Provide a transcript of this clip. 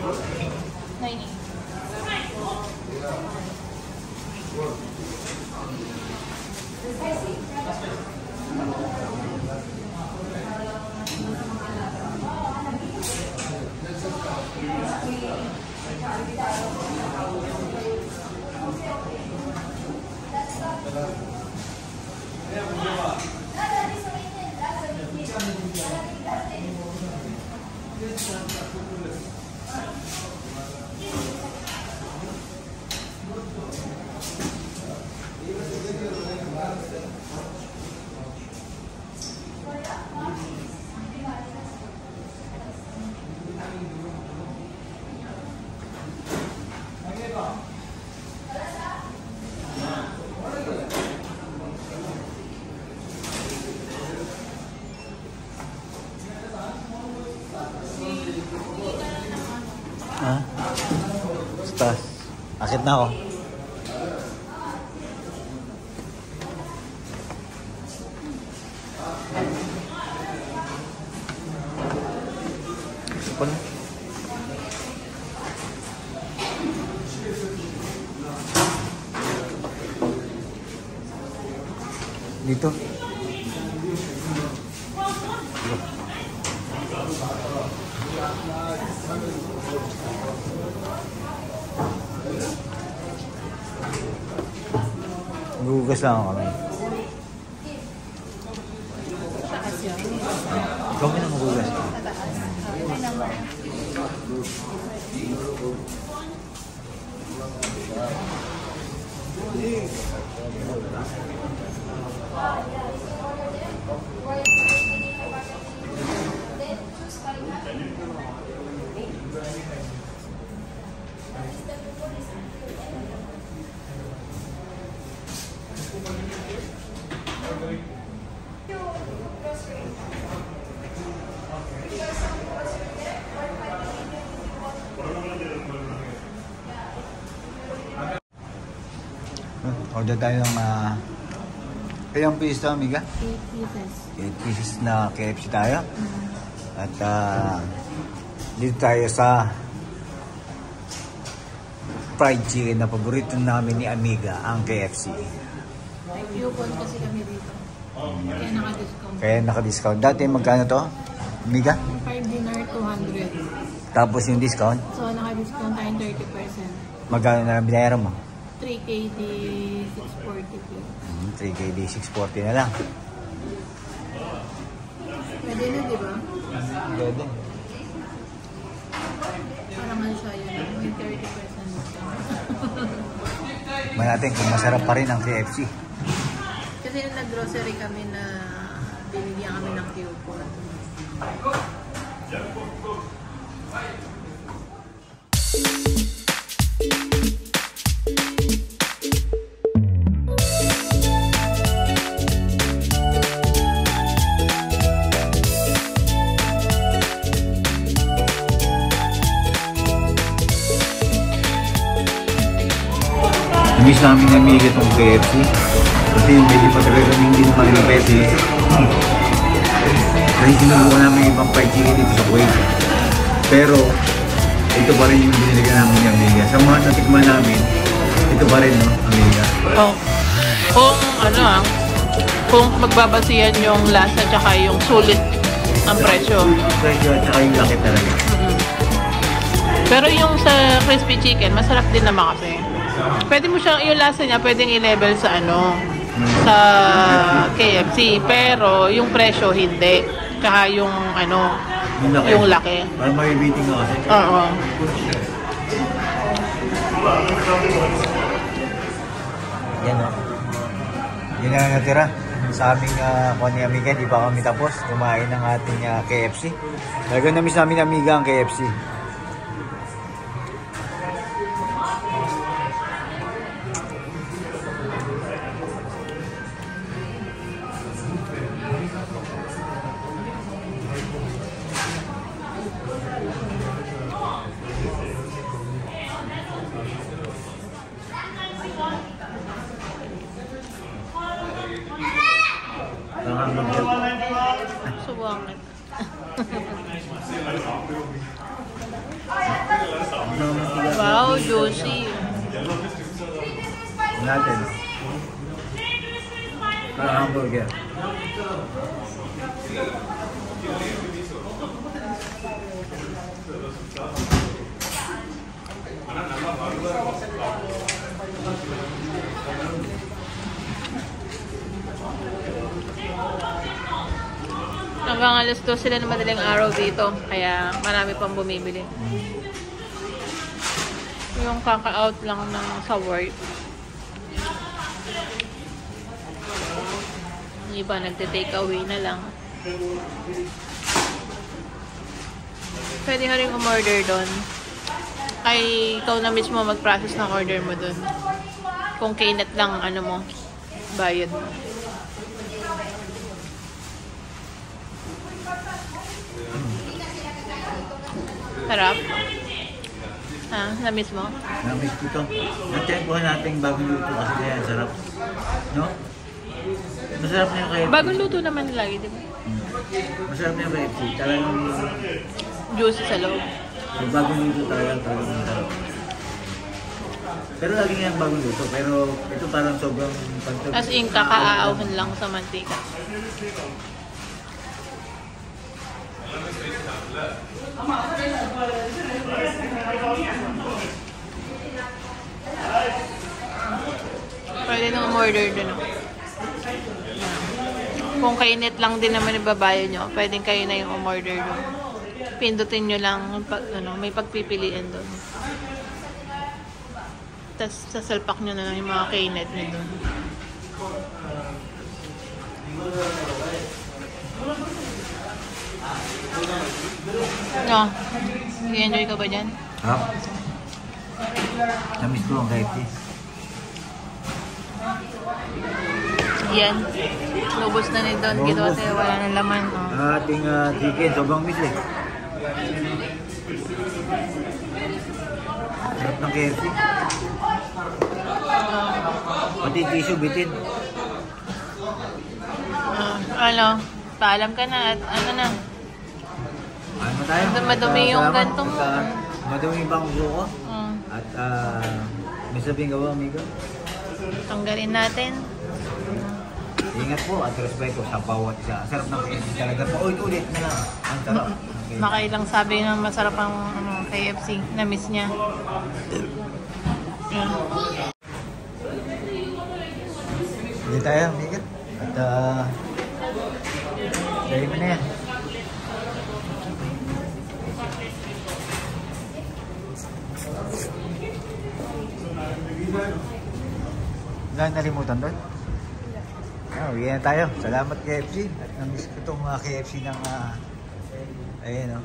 9. Taas. Akit na ako. Sipon. Dito. Gugas lang ako kami. Ikaw na magugas. Order tayo ng ilang pieces to, amiga? 8 pieces. 8 pieces na KFC tayo. At dito tayo sa fried chicken na paborito namin ni amiga, ang KFC. May coupon kasi kami dito. Kaya naka-discount. Kaya naka-discount. Dati magkano to, amiga? 5 dinner, 200. Tapos yung discount? So naka-discount tayong 30%. Magkano na binayaran mo? 3KD 640 po. 3KD 640 na lang. Pwede na, di ba? Pwede. Parang ano siya yun, may 30% discount. May natin kung masarap pa rin ang KFC. Kasi nung nag-grocery kami na binigyan kami ng coupon. Miss namin amiga itong KFC kasi medyo patagal kami hindi naman ng pwede kasi sinubukan namin ibang fried chicken dito sa Kuwait, pero ito pa rin yung biniligan namin ng amiga. Sa mga natikman namin, ito pa rin, no, amiga? Oh. Kung magbabasihan yung lasa tsaka yung sulit ang presyo. Presyo at saka yung laki talaga. Pero yung sa crispy chicken, masarap din naman kasi. Pwede mo siyang, yung lasa niya, pwedeng i-level sa sa KFC. Pero yung presyo, hindi. Tsaka yung yung laki. Parang mabibiting ako kasi. Oo. Yan o. Yun na natira. Sa aming ni amiga, di pa kami tapos kumain ng ating KFC. Talagang na-miss namin amiga ang KFC. Subukan. na mantika. Wow, juicy. Natin. Para hamburger. Hanggang alas 2 sila ng madaling araw dito. Kaya marami pang bumibili. Yung kaka-out lang ng sa work. Yung iba nagte-take away na lang. Pwede ka rin umorder doon. Ay, ikaw na mismo mag-process ng order mo doon. Kung kainat lang, ano mo, bayad mo. Sarap. Ha? Na-miss mo? Na-miss ko ito. Natempohan natin bagong luto kasi kaya sarap. No? Masarap na yung KFC. Bagong luto naman lagi, di ba? Masarap na yung KFC. Talagang Juicy sa loob. yung bagong luto talagang masarap. Pero lagi nga yung bagong luto. Pero ito parang sobrang pantog. As in, kakaaawhan lang sa mantika. Pwede nang umorder dun. Kung kainit lang din naman ibabayo nyo, pwedeng kayo na yung umorder dun. Pindutin nyo lang, may pagpipilian dun. Tapos sasalpak nyo na lang yung mga kainit nyo dun. No, i-enjoy ka ba dyan? Ha? Na-miss ko ang KFC. Yan. Lubos na ni Don Quixote. Wala nang laman. Oh. Ating chicken, sobrang miss eh. Sarap ng KFC. Pati tissue bitin. Paalam ka na at ano na. Ano tayo? Madumi yung Salamat. ganto mo. Madumi yung bangko ko. At may sabihin ka ba, amigo? Tanggalin natin. Ingat po at respeto sa bawat isa. Sarap ng KFC talaga. Paulit-ulit na lang. Ang sarap. Okay. Makailang sabi na masarap ang KFC. Na-miss niya. Hindi tayo, amigo. At dahil mo na yan. Wala nalimutan doon? Uwi na tayo. Salamat KFC. At namiss ko itong KFC ng ayan o.